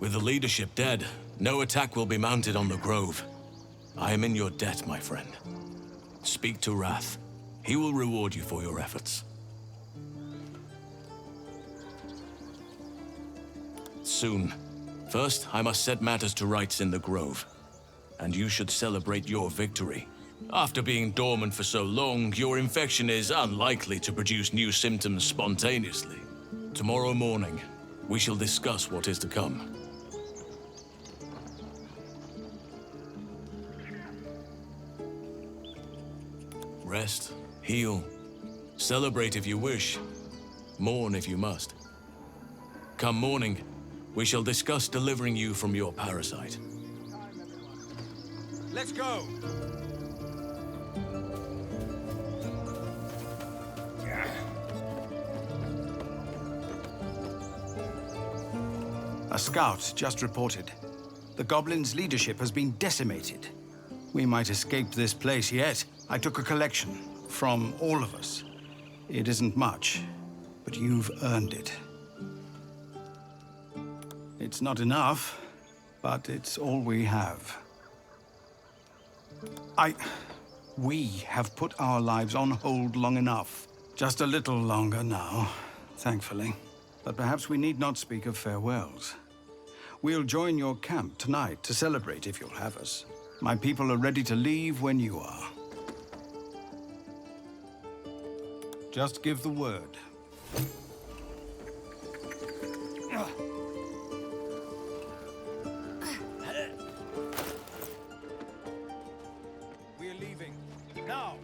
With the leadership dead, no attack will be mounted on the Grove. I am in your debt, my friend. Speak to Wrath. He will reward you for your efforts. Soon. First, I must set matters to rights in the Grove. And you should celebrate your victory. After being dormant for so long, your infection is unlikely to produce new symptoms spontaneously. Tomorrow morning, we shall discuss what is to come. Rest, heal, celebrate if you wish, mourn if you must. Come morning, we shall discuss delivering you from your parasite. Let's go! A scout just reported. The goblins' leadership has been decimated. We might escape this place yet. I took a collection from all of us. It isn't much, but you've earned it. It's not enough, but it's all we have. We have put our lives on hold long enough. Just a little longer now, thankfully. But perhaps we need not speak of farewells. We'll join your camp tonight to celebrate if you'll have us. My people are ready to leave when you are. Just give the word. We're leaving. Now!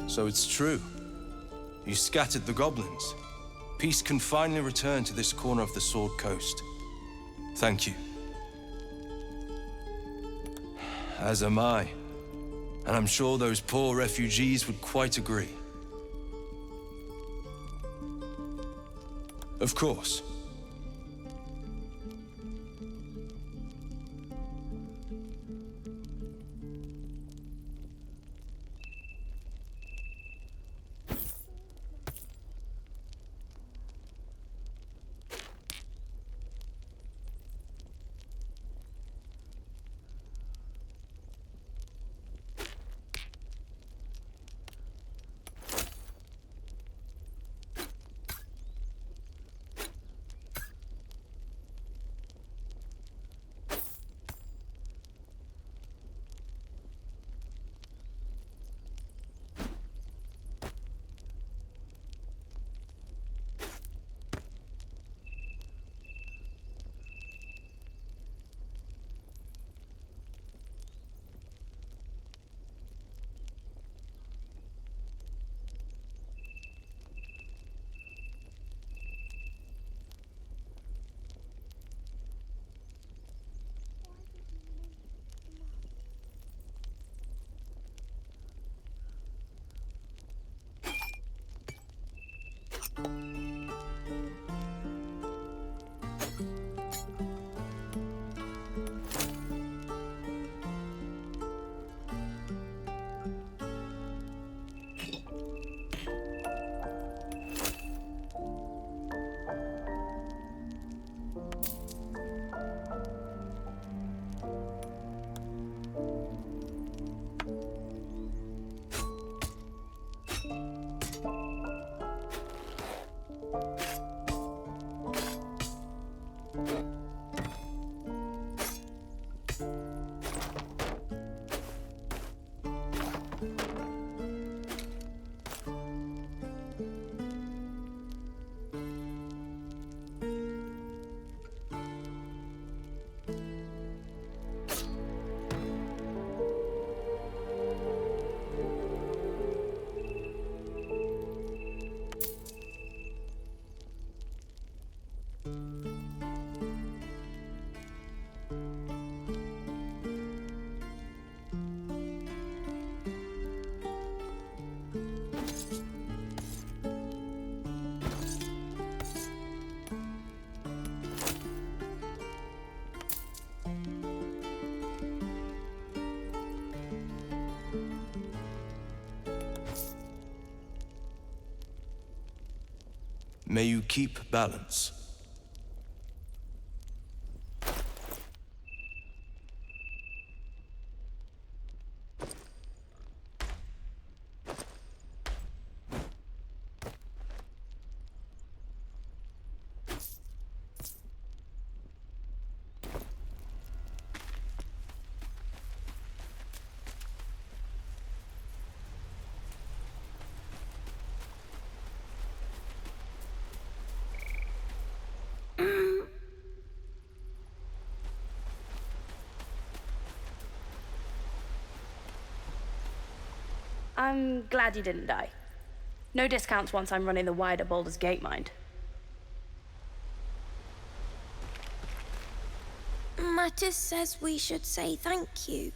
So it's true. You scattered the goblins. Peace can finally return to this corner of the Sword Coast. Thank you. As am I. And I'm sure those poor refugees would quite agree. Of course. May you keep balance. I'm glad you didn't die. No discounts once I'm running the wider Baldur's Gate mind. Mattis says we should say thank you.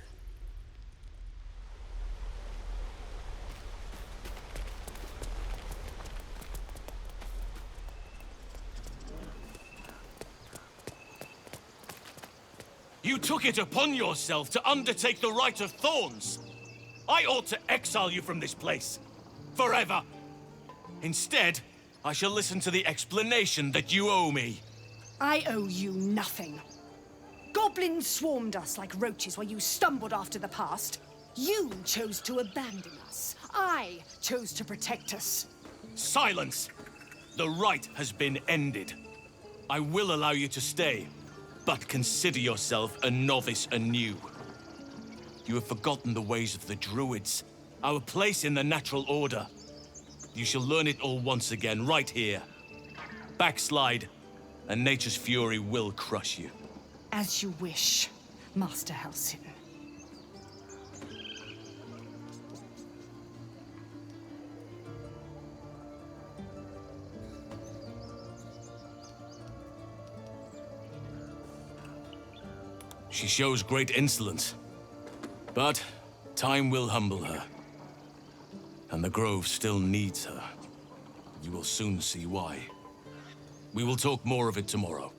You took it upon yourself to undertake the Rite of Thorns. I ought to exile you from this place. Forever. Instead, I shall listen to the explanation that you owe me. I owe you nothing. Goblins swarmed us like roaches while you stumbled after the past. You chose to abandon us. I chose to protect us. Silence! The rite has been ended. I will allow you to stay, but consider yourself a novice anew. You have forgotten the ways of the Druids, our place in the natural order. You shall learn it all once again, right here. Backslide, and nature's fury will crush you. As you wish, Master Halsin. She shows great insolence. But time will humble her. And the Grove still needs her. You will soon see why. We will talk more of it tomorrow.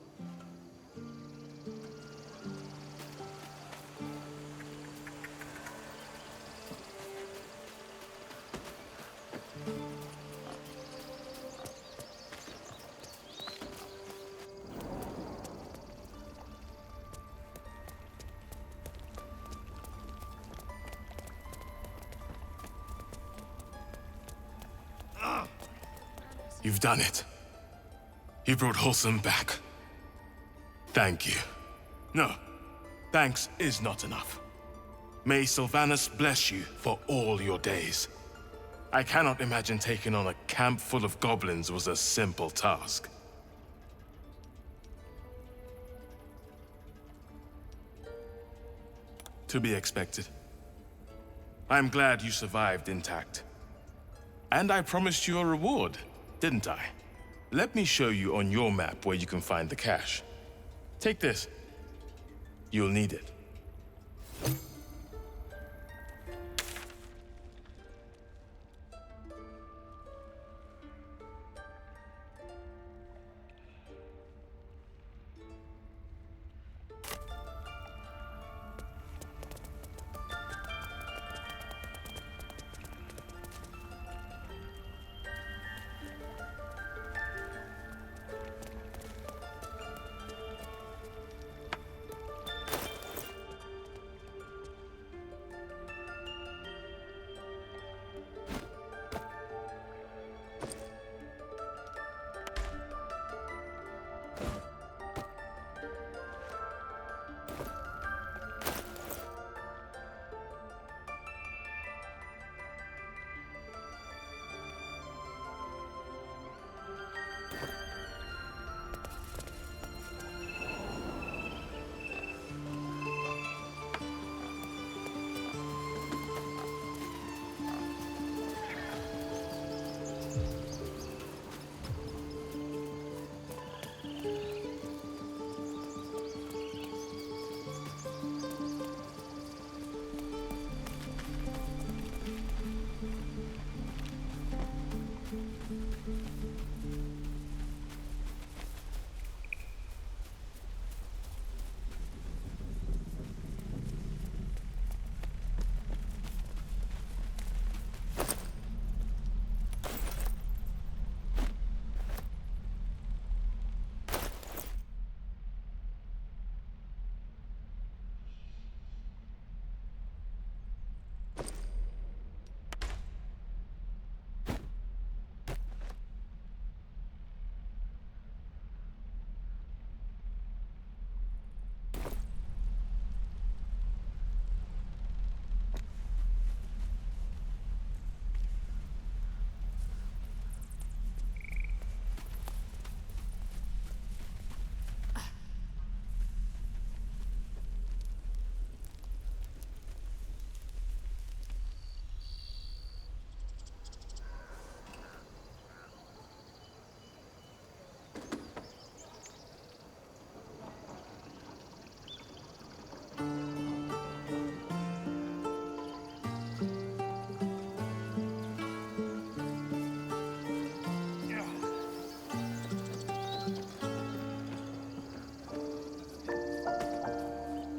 You've done it. You brought Wholesome back. Thank you. No, thanks is not enough. May Sylvanus bless you for all your days. I cannot imagine taking on a camp full of goblins was a simple task. To be expected. I'm glad you survived intact. And I promised you a reward, didn't I? Let me show you on your map where you can find the cache. Take this. You'll need it.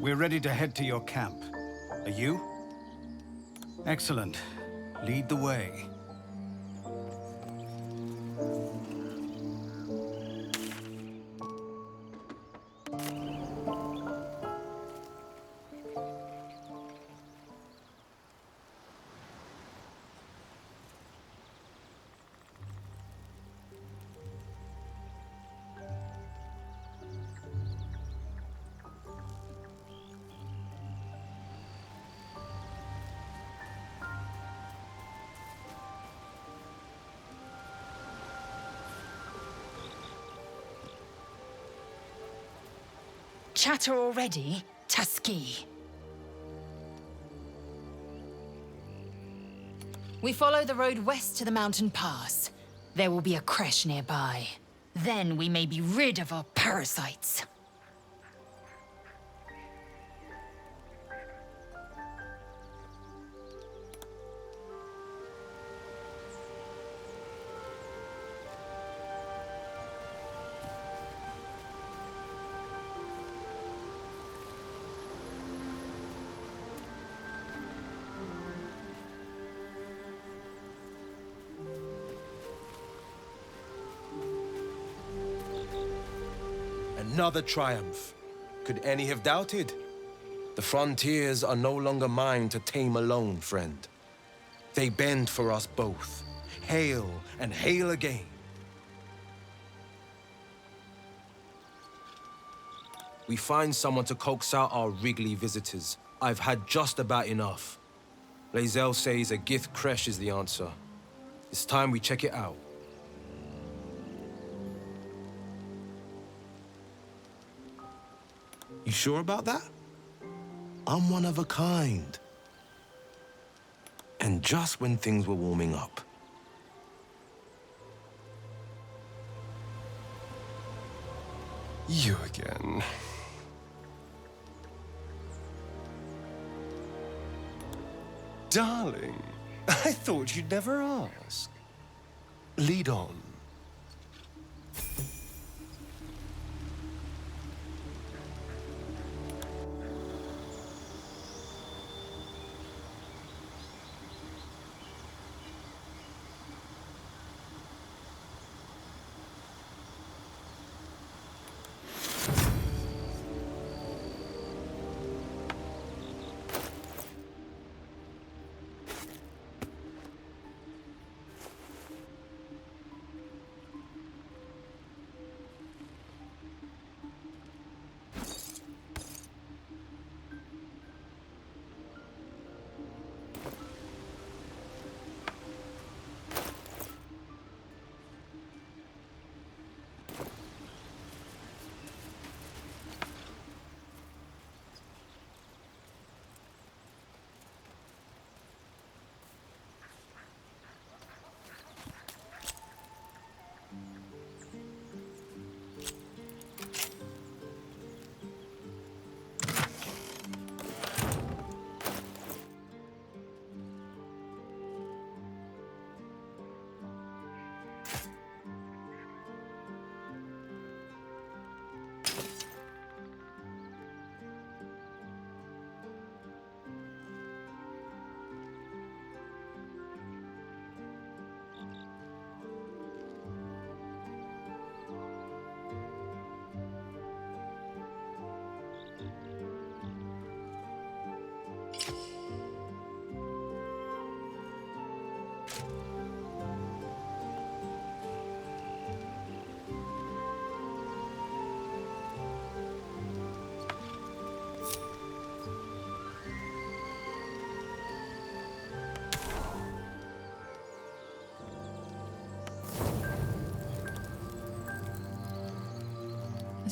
We're ready to head to your camp. Are you? Excellent. Lead the way. Chatter already, Tusky. We follow the road west to the mountain pass. There will be a creche nearby. Then we may be rid of our parasites. Another triumph. Could any have doubted? The frontiers are no longer mine to tame alone, friend. They bend for us both. Hail and hail again. We find someone to coax out our wriggly visitors. I've had just about enough. Lae'zel says a gift creche is the answer. It's time we check it out. You sure about that? I'm one of a kind. And just when things were warming up. You again. Darling, I thought you'd never ask. Lead on.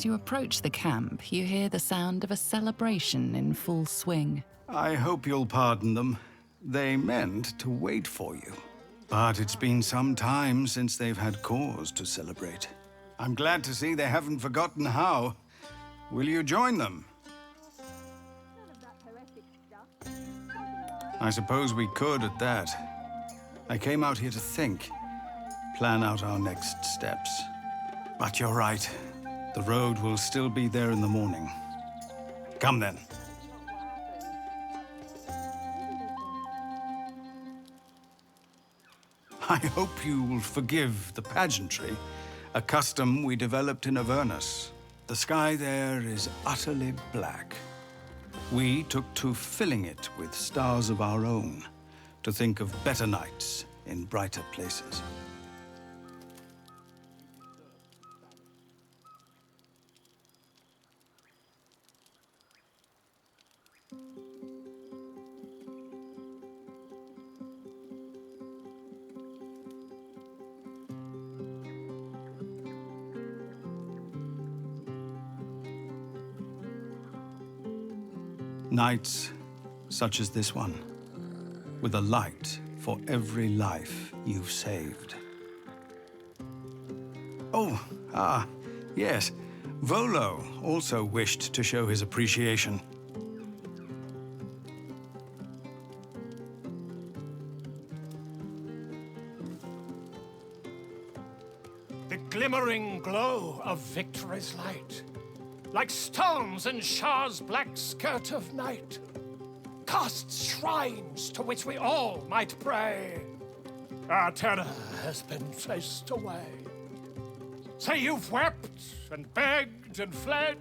As you approach the camp, you hear the sound of a celebration in full swing. I hope you'll pardon them. They meant to wait for you. But it's been some time since they've had cause to celebrate. I'm glad to see they haven't forgotten how. Will you join them? I suppose we could at that. I came out here to think, plan out our next steps. But you're right. The road will still be there in the morning. Come then. I hope you'll forgive the pageantry, a custom we developed in Avernus. The sky there is utterly black. We took to filling it with stars of our own, to think of better nights in brighter places. Nights such as this one, with a light for every life you've saved. Yes. Volo also wished to show his appreciation. The glimmering glow of victory's light, like storms in Shah's black skirt of night, casts shrines to which we all might pray. Our terror has been chased away. Say you've wept and begged and fled,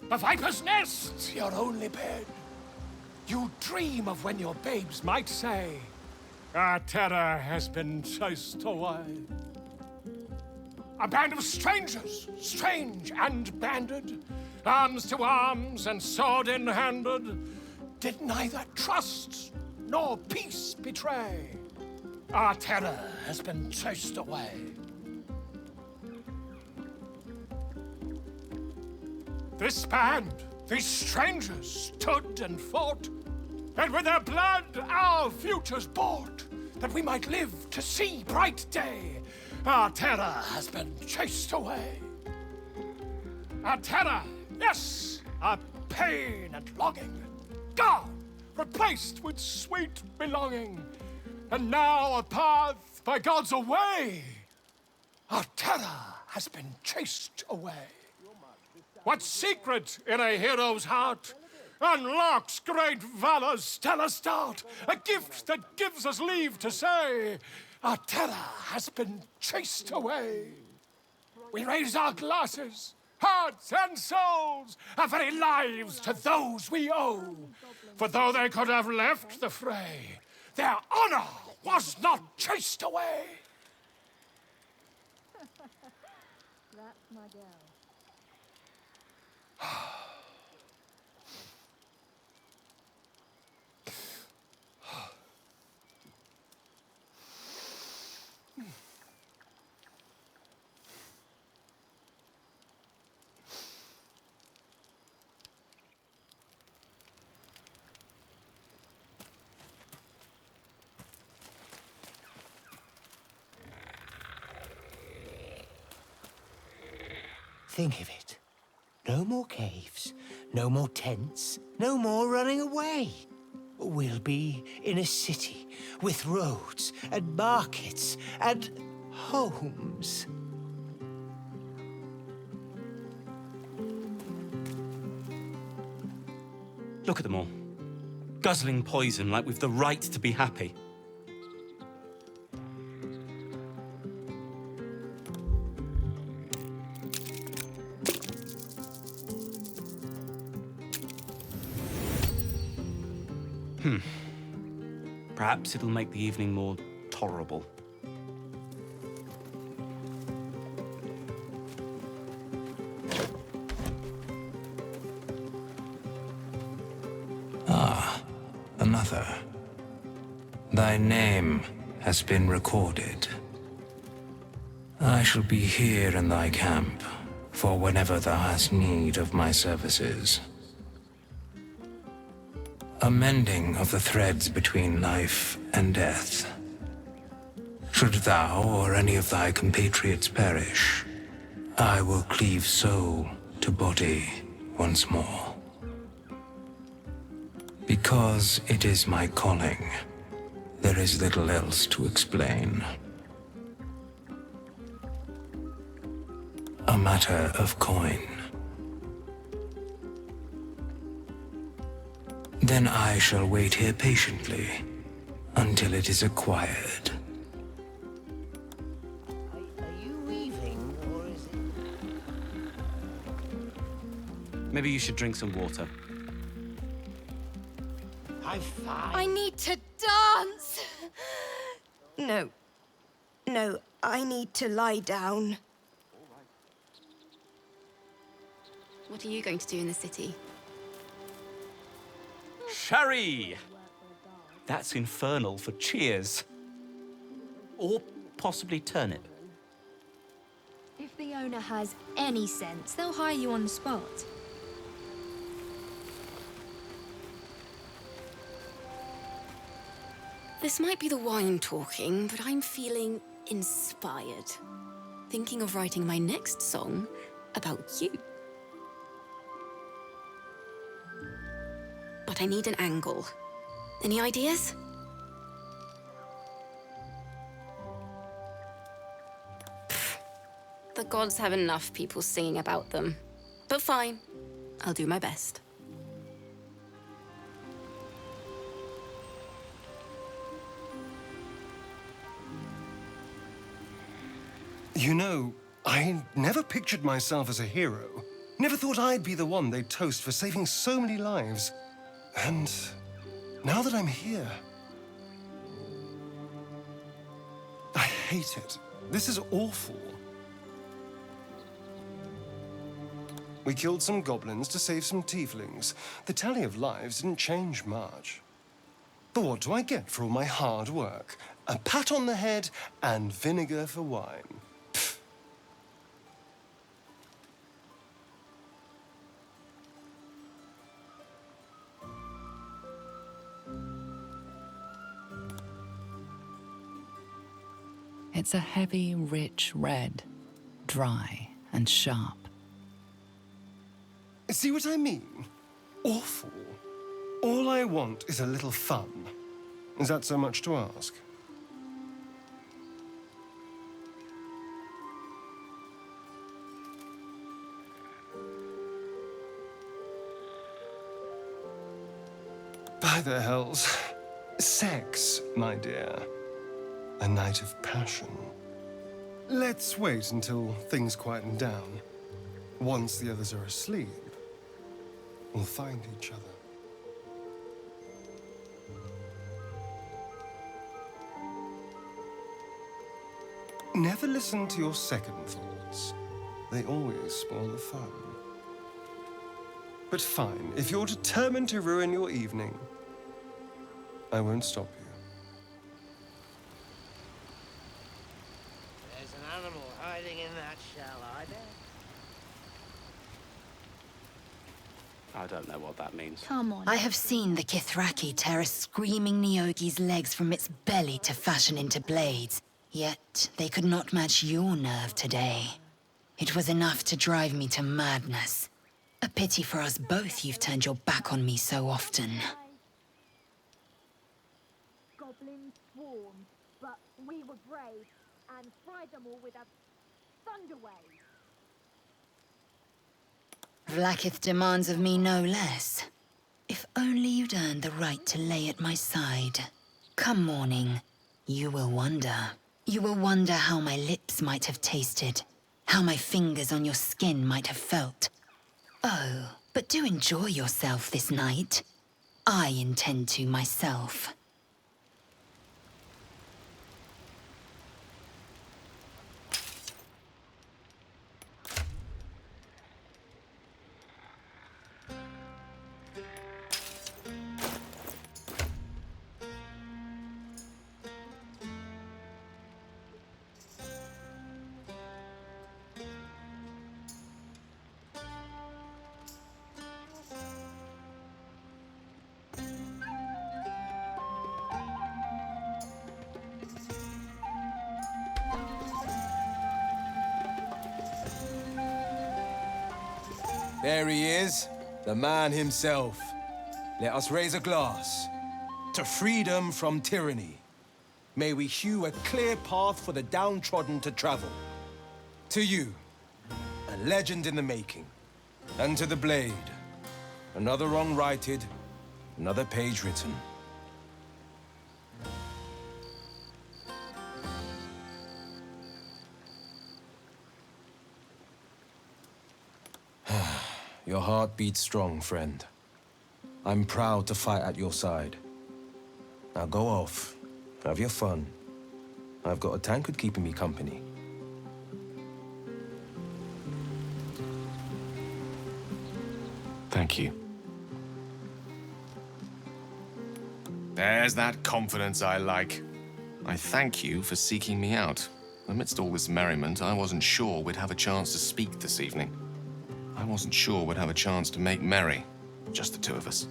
the viper's nest, your only bed. You dream of when your babes might say, our terror has been chased away. A band of strangers, strange and banded, arms to arms and sword in handed, did neither trust nor peace betray. Our terror has been chased away. This band, these strangers, stood and fought, and with their blood our futures bought, that we might live to see bright day. Our terror has been chased away. Our terror, yes, our pain and longing, gone, replaced with sweet belonging. And now a path by God's away. Our terror has been chased away. What secret in a hero's heart unlocks great valor's stellar start? A gift that gives us leave to say, our terror has been chased away. We raise our glasses, hearts and souls, our very lives to those we owe. For though they could have left the fray, their honor was not chased away. That's my girl. Think of it. No more caves, no more tents, no more running away. We'll be in a city with roads and markets and homes. Look at them all. Guzzling poison like we've the right to be happy. Perhaps it'll make the evening more tolerable. Another. Thy name has been recorded. I shall be here in thy camp for whenever thou hast need of my services. A mending of the threads between life and death. Should thou or any of thy compatriots perish, I will cleave soul to body once more. Because it is my calling, there is little else to explain. A matter of coin. Then I shall wait here patiently until it is acquired. Maybe you should drink some water. High five. I need to dance! No. No, I need to lie down. What are you going to do in the city? Sherry! That's infernal for cheers. Or possibly turnip. If the owner has any sense, they'll hire you on the spot. This might be the wine talking, but I'm feeling inspired. Thinking of writing my next song about you. But I need an angle. Any ideas? Pfft. The gods have enough people singing about them. But fine, I'll do my best. You know, I never pictured myself as a hero. Never thought I'd be the one they'd toast for saving so many lives. And now that I'm here, I hate it. This is awful. We killed some goblins to save some tieflings. The tally of lives didn't change much. But what do I get for all my hard work? A pat on the head and vinegar for wine. It's a heavy, rich red, dry and sharp. See what I mean? Awful. All I want is a little fun. Is that so much to ask? By the hells. Sex, my dear. A night of passion. Let's wait until things quieten down. Once the others are asleep, we'll find each other. Never listen to your second thoughts. They always spoil the fun. But fine, if you're determined to ruin your evening, I won't stop you. There's an animal hiding in that shell, I bet. I don't know what that means. Come on. I have seen the Kithraki tear a screaming Nyogi's legs from its belly to fashion into blades. Yet they could not match your nerve today. It was enough to drive me to madness. A pity for us both you've turned your back on me so often. Goblins swarmed, but we were brave and fried them all with a thunder wave. Vlaakith demands of me no less. If only you'd earned the right to lay at my side. Come morning, you will wonder. You will wonder how my lips might have tasted, how my fingers on your skin might have felt. Oh, but do enjoy yourself this night. I intend to myself. There he is, the man himself. Let us raise a glass to freedom from tyranny. May we hew a clear path for the downtrodden to travel. To you, a legend in the making. And to the blade, another wrong righted, another page written. Your heart beats strong, friend. I'm proud to fight at your side. Now go off. Have your fun. I've got a tankard keeping me company. Thank you. There's that confidence I like. I thank you for seeking me out. Amidst all this merriment, I wasn't sure we'd have a chance to speak this evening. I wasn't sure we'd have a chance to make merry. Just the two of us.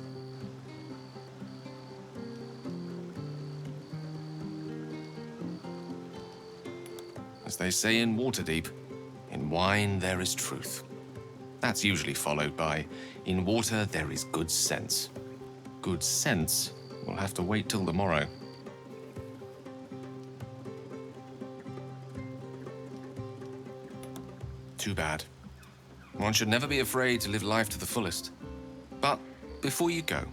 As they say in Waterdeep, in wine there is truth. That's usually followed by, in water there is good sense. Good sense will have to wait till the morrow. Too bad. One should never be afraid to live life to the fullest. But before you go,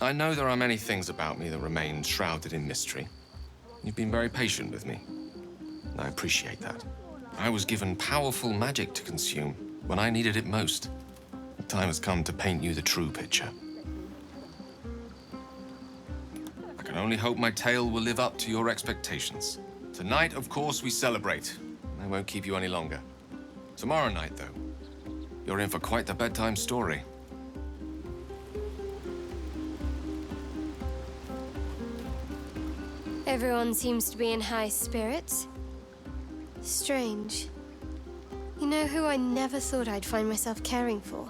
I know there are many things about me that remain shrouded in mystery. You've been very patient with me. I appreciate that. I was given powerful magic to consume when I needed it most. The time has come to paint you the true picture. I can only hope my tale will live up to your expectations. Tonight, of course, we celebrate. I won't keep you any longer. Tomorrow night, though, you're in for quite the bedtime story. Everyone seems to be in high spirits. Strange. You know who I never thought I'd find myself caring for?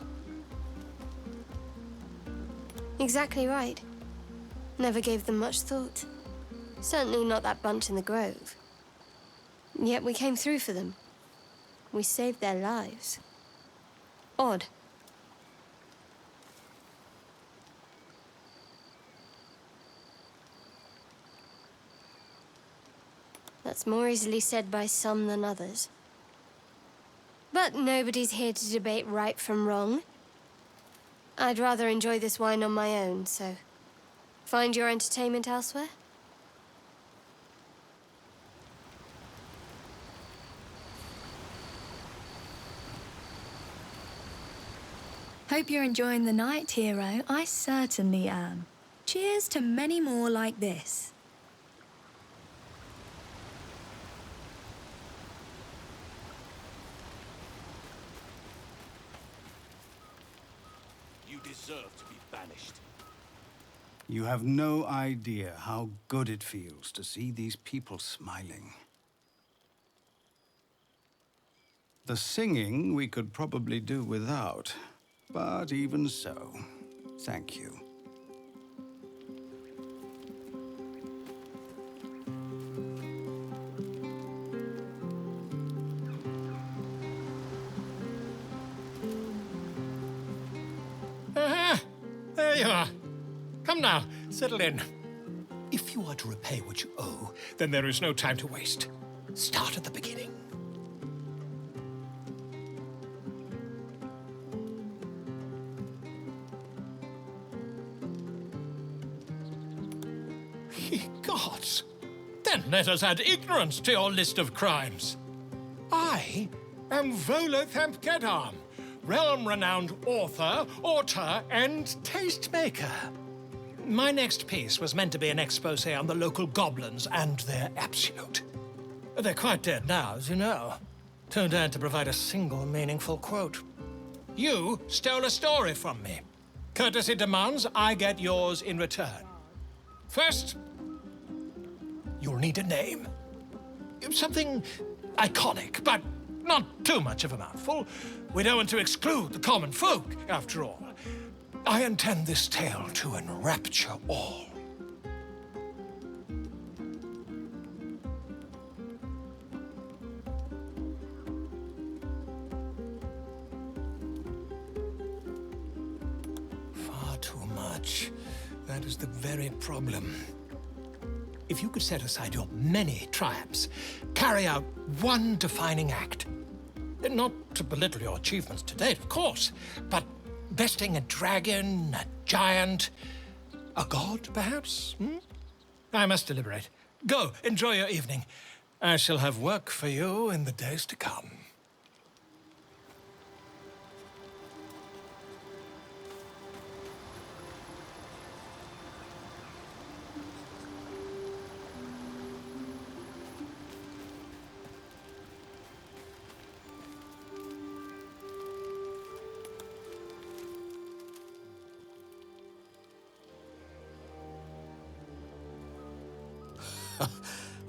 Exactly right. Never gave them much thought. Certainly not that bunch in the grove. Yet we came through for them. We saved their lives. Odd. That's more easily said by some than others. But nobody's here to debate right from wrong. I'd rather enjoy this wine on my own, so find your entertainment elsewhere. Hope you're enjoying the night, hero. I certainly am. Cheers to many more like this. You deserve to be banished. You have no idea how good it feels to see these people smiling. The singing we could probably do without, but even so, thank you. There you are. Come now, settle in. If you are to repay what you owe, then there is no time to waste. Start at the beginning. Ye gods! Then let us add ignorance to your list of crimes. I am Volothamp Geddarm, realm-renowned author, auteur, and tastemaker. My next piece was meant to be an exposé on the local goblins and their absolute. They're quite dead now, as you know. Too dead to provide a single meaningful quote. You stole a story from me. Courtesy demands I get yours in return. First, you'll need a name. Something iconic, but not too much of a mouthful. We don't want to exclude the common folk, after all. I intend this tale to enrapture all. Far too much. That is the very problem. If you could set aside your many triumphs, carry out one defining act. Not to belittle your achievements to date, of course, but besting a dragon, a giant, a god, perhaps? I must deliberate. Go, enjoy your evening. I shall have work for you in the days to come.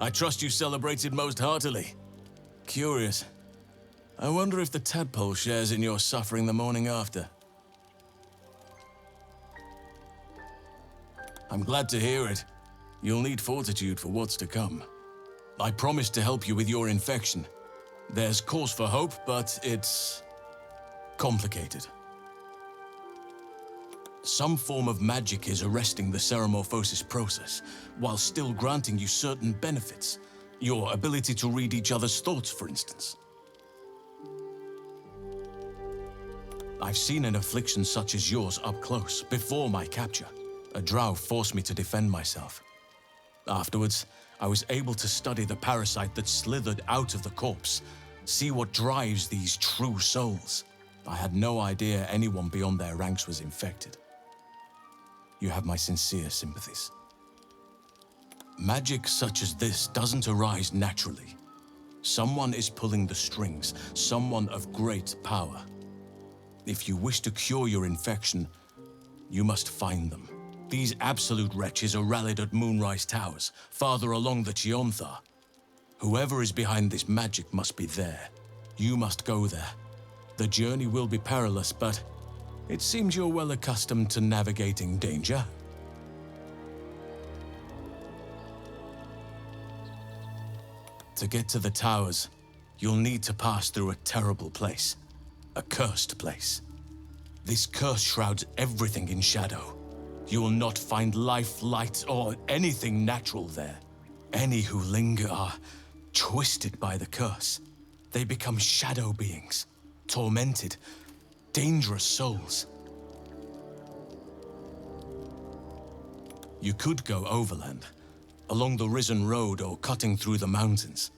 I trust you celebrated most heartily. Curious. I wonder if the tadpole shares in your suffering the morning after. I'm glad to hear it. You'll need fortitude for what's to come. I promised to help you with your infection. There's cause for hope, but it's complicated. Some form of magic is arresting the ceramorphosis process, while still granting you certain benefits. Your ability to read each other's thoughts, for instance. I've seen an affliction such as yours up close, before my capture. A drow forced me to defend myself. Afterwards, I was able to study the parasite that slithered out of the corpse, see what drives these true souls. I had no idea anyone beyond their ranks was infected. You have my sincere sympathies. Magic such as this doesn't arise naturally. Someone is pulling the strings, someone of great power. If you wish to cure your infection, you must find them. These absolute wretches are rallied at Moonrise Towers, farther along the Chionthar. Whoever is behind this magic must be there. You must go there. The journey will be perilous, but it seems you're well accustomed to navigating danger. To get to the towers, you'll need to pass through a terrible place. A cursed place. This curse shrouds everything in shadow. You will not find life, light, or anything natural there. Any who linger are twisted by the curse. They become shadow beings, tormented, dangerous souls. You could go overland, along the Risen Road or cutting through the mountains.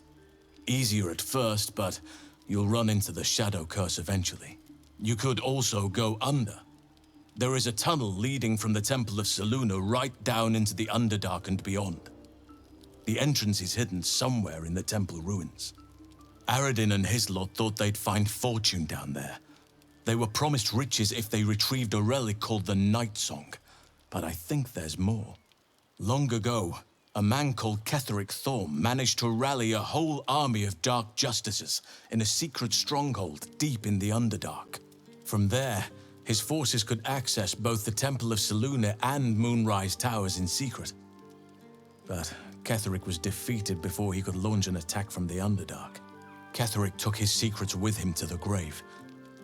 Easier at first, but you'll run into the shadow curse eventually. You could also go under. There is a tunnel leading from the Temple of Selûne right down into the Underdark and beyond. The entrance is hidden somewhere in the temple ruins. Aradin and his lot thought they'd find fortune down there. They were promised riches if they retrieved a relic called the Night Song, but I think there's more. Long ago, a man called Ketheric Thorm managed to rally a whole army of Dark Justices in a secret stronghold deep in the Underdark. From there, his forces could access both the Temple of Selûne and Moonrise Towers in secret. But Ketheric was defeated before he could launch an attack from the Underdark. Ketheric took his secrets with him to the grave.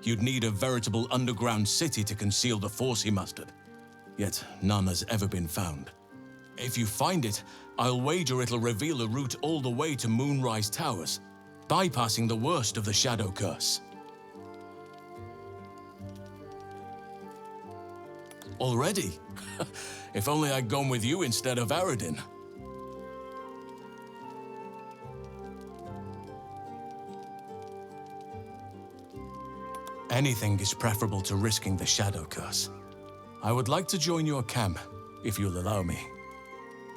You'd need a veritable underground city to conceal the force he mustered. Yet none has ever been found. If you find it, I'll wager it'll reveal a route all the way to Moonrise Towers, bypassing the worst of the Shadow Curse. Already? If only I'd gone with you instead of Aradin. Anything is preferable to risking the Shadow Curse. I would like to join your camp, if you'll allow me.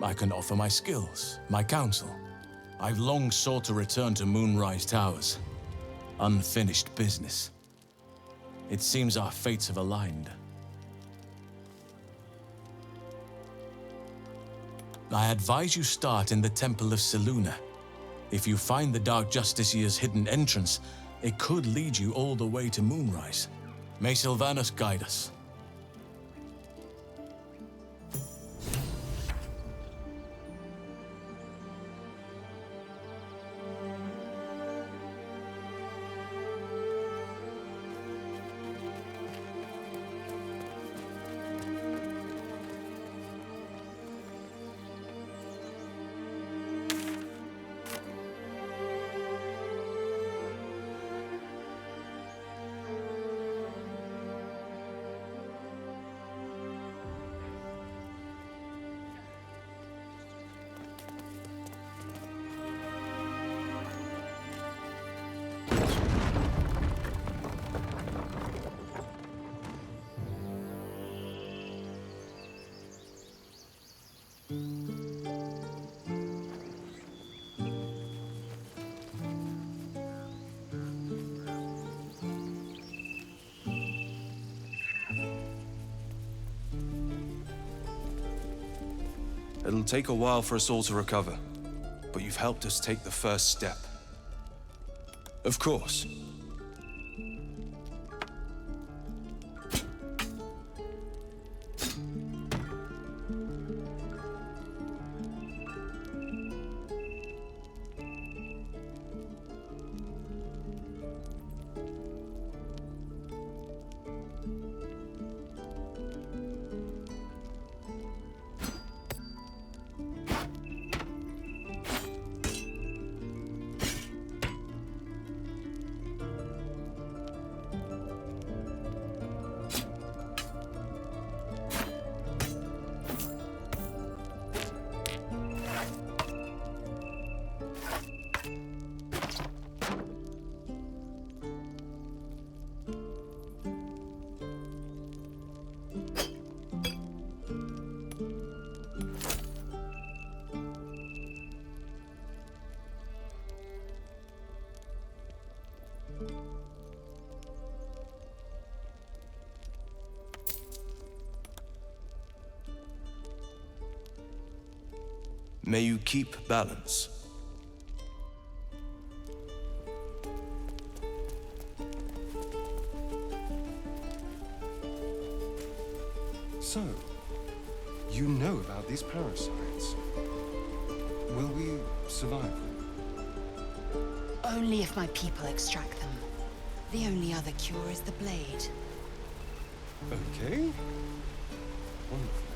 I can offer my skills, my counsel. I've long sought to return to Moonrise Towers. Unfinished business. It seems our fates have aligned. I advise you start in the Temple of Selûne. If you find the Dark Justiciar's hidden entrance, it could lead you all the way to Moonrise. May Sylvanas guide us. It'll take a while for us all to recover, but you've helped us take the first step. Of course. May you keep balance. So, you know about these parasites. Will we survive them? Only if my people extract them. The only other cure is the blade. Okay. Wonderful.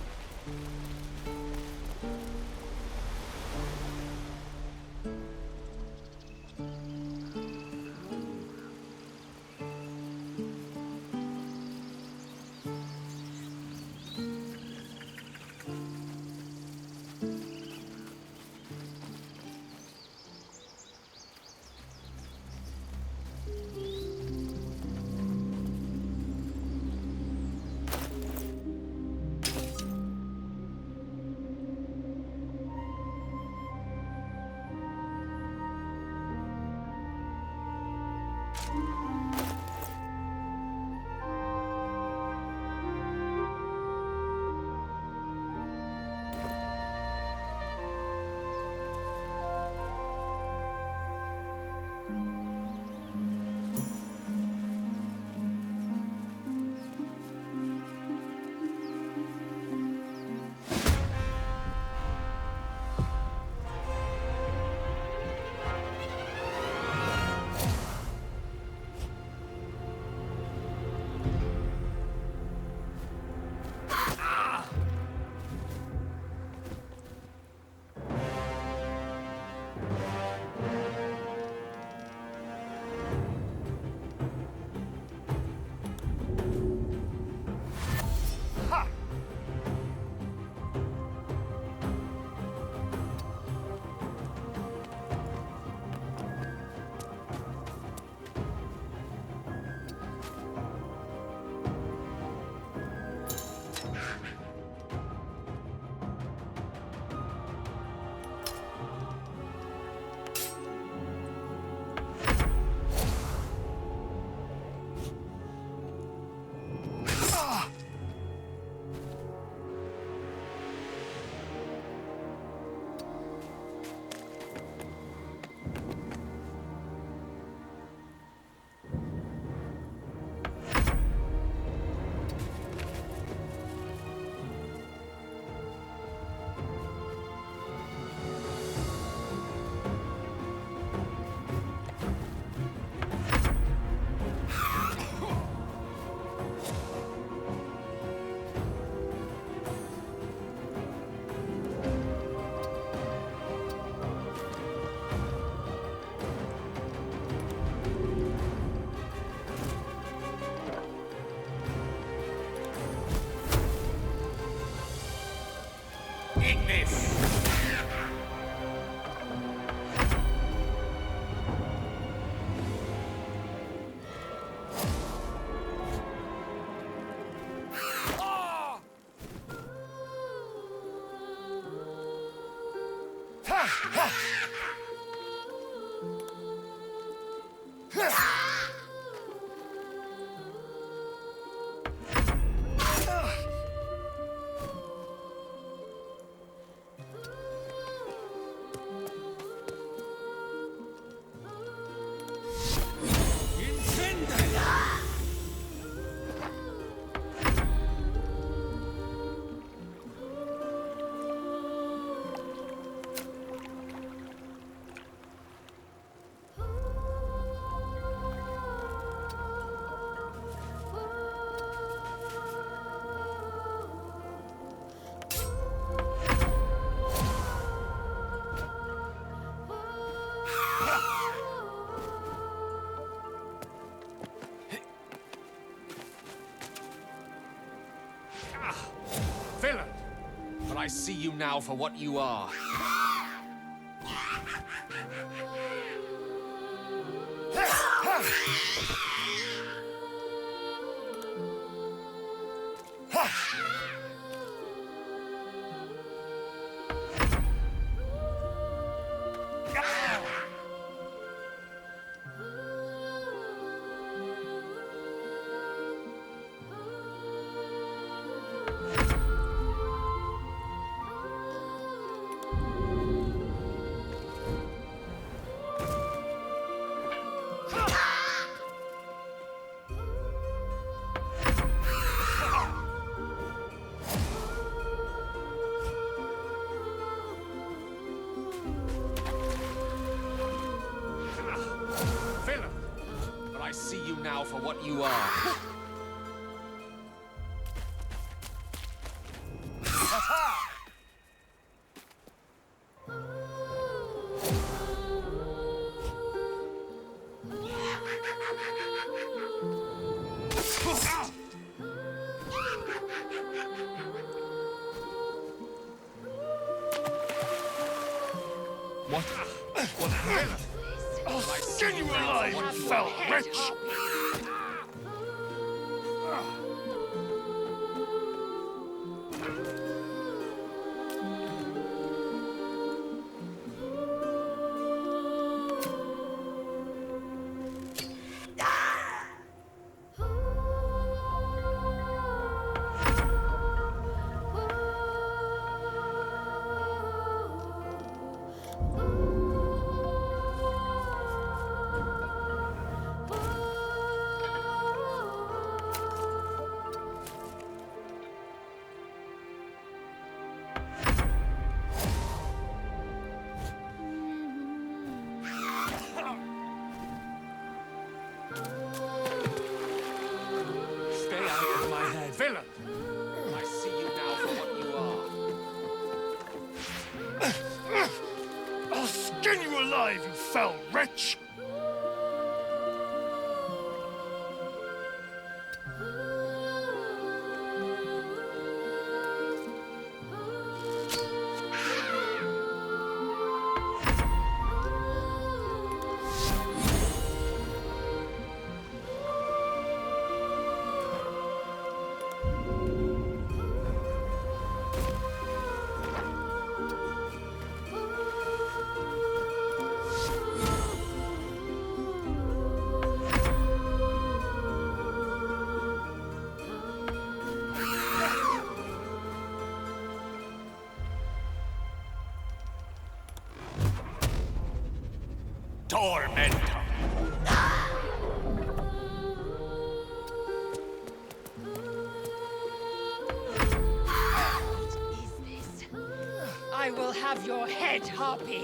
Villain! But I see you now for what you are. Villain! But I see you now for what you are. What villain? I'll skin you alive, you fell wretch! Stay out of my head. Villain! I see you now for what you are. I'll skin you alive, you fell wretch! Tormentor! I will have your head, Harpy.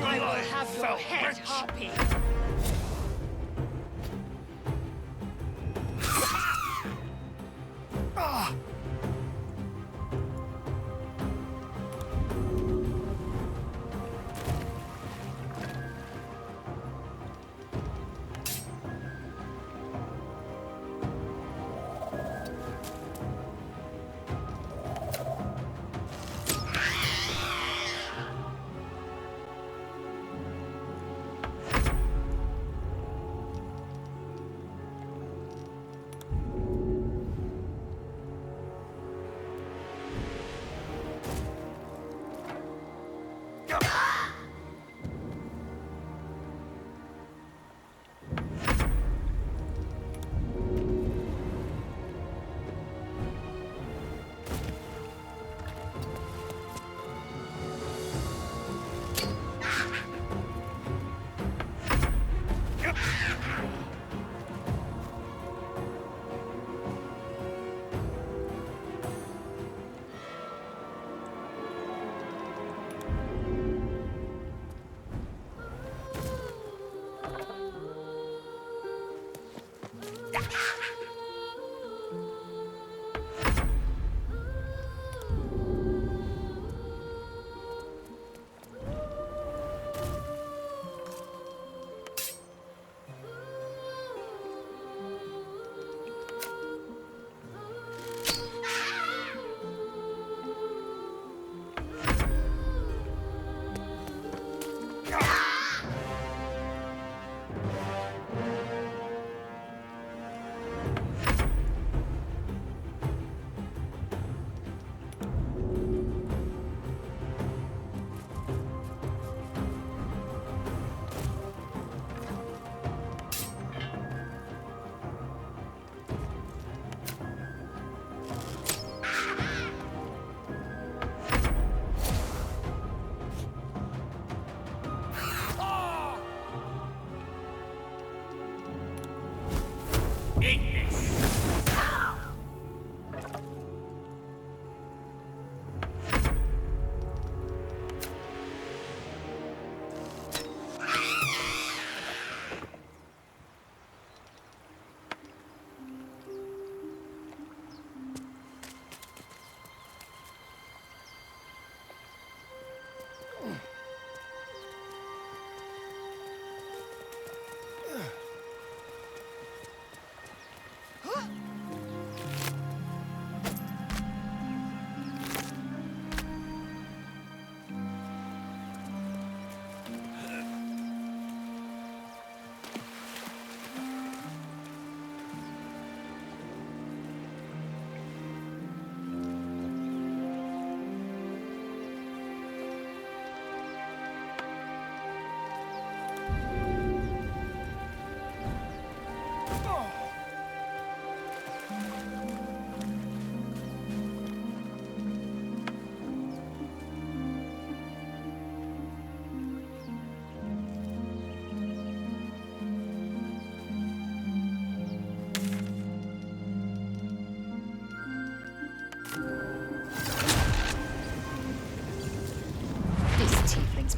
I will have your head, Harpy.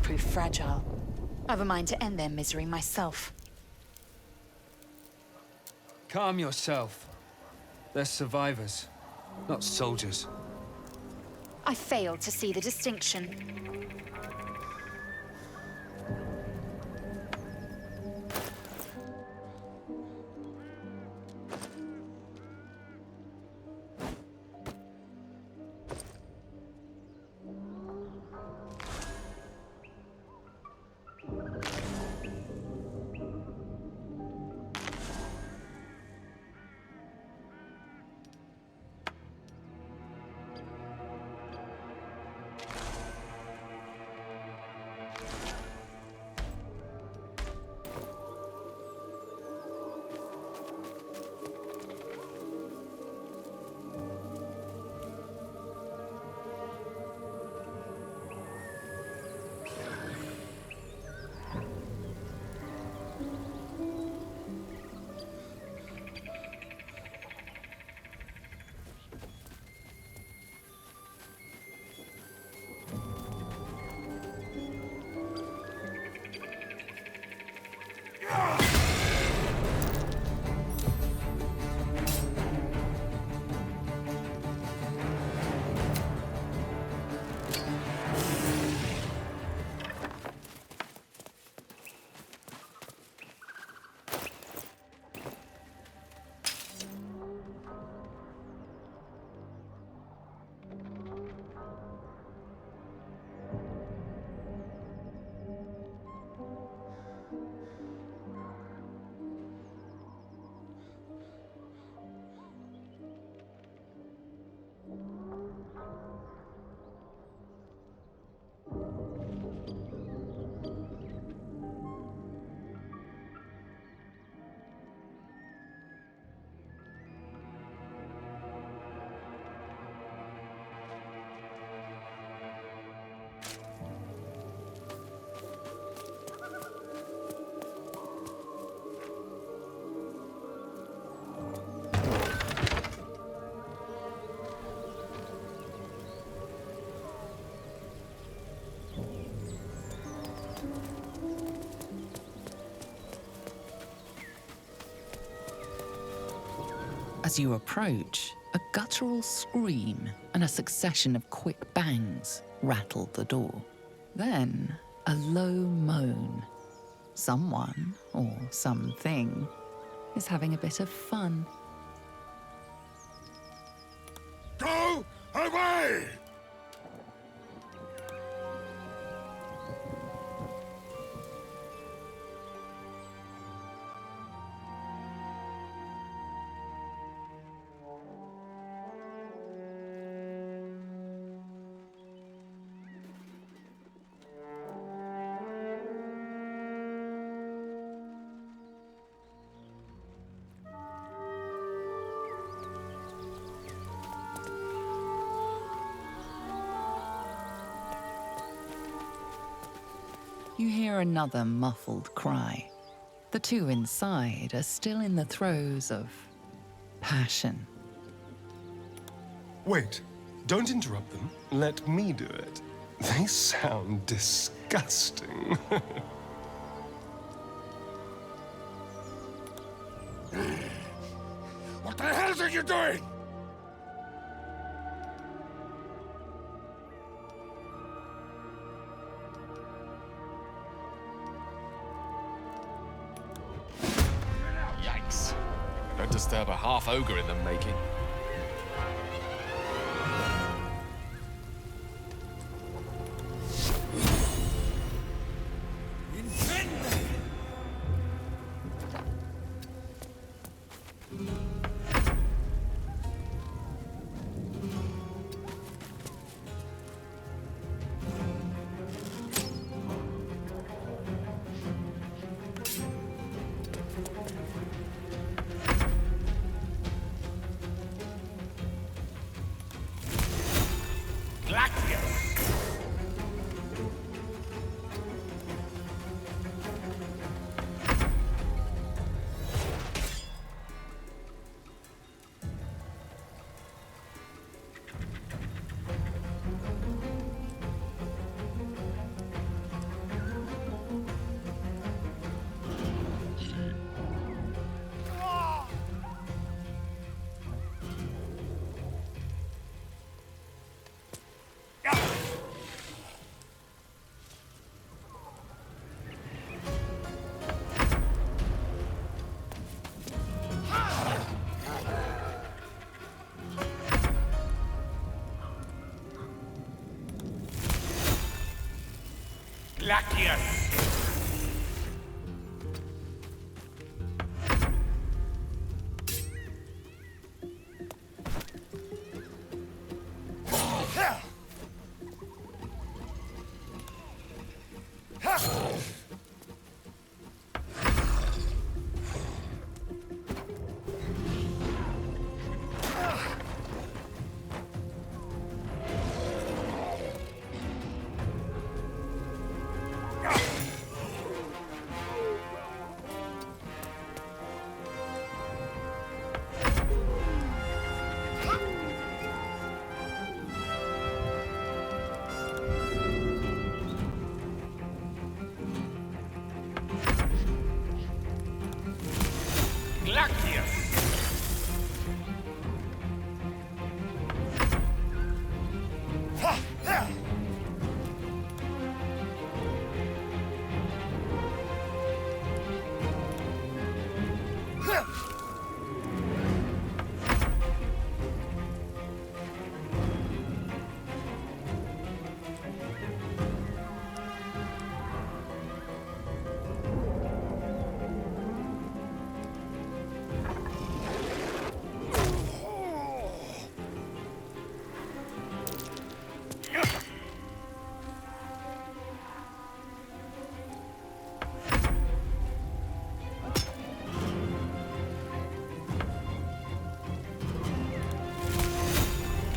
prove fragile. I've a mind to end their misery myself. Calm yourself. They're survivors, not soldiers. I fail to see the distinction. As you approach, a guttural scream and a succession of quick bangs rattle the door. Then, a low moan. Someone, or something, is having a bit of fun. Go away! You hear another muffled cry. The two inside are still in the throes of passion. Wait, don't interrupt them. Let me do it. They sound disgusting. What the hell are you doing? Yikes. Don't disturb a half-ogre in the making. Glacius!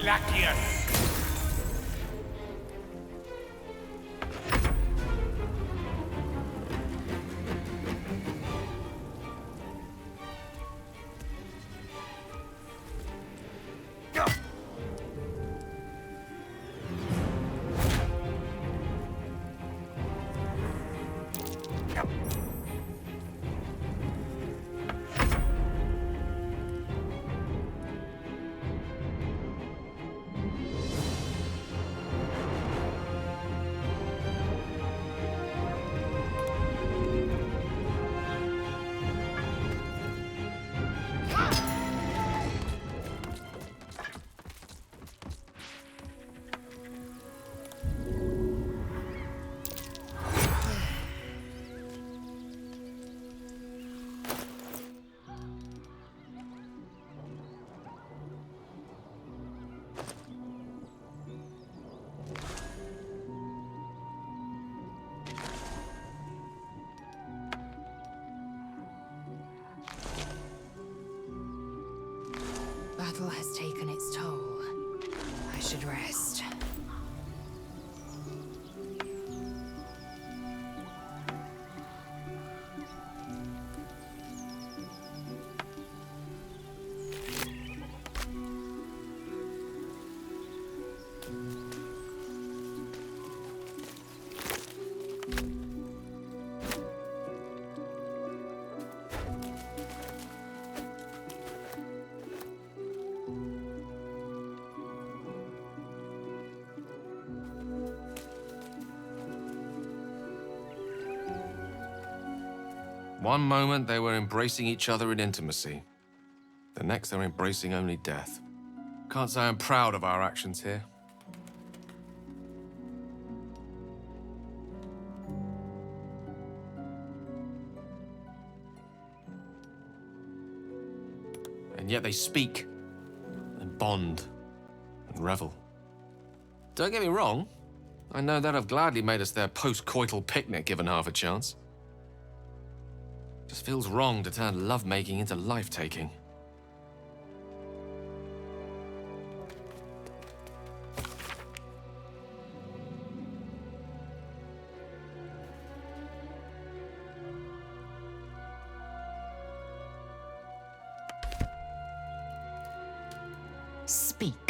Glacius! Battle has taken its toll. I should rest. One moment they were embracing each other in intimacy. The next they're embracing only death. Can't say I'm proud of our actions here. And yet they speak, and bond, and revel. Don't get me wrong, I know they'd have gladly made us their post-coital picnic given half a chance. Just feels wrong to turn lovemaking into life-taking. Speak.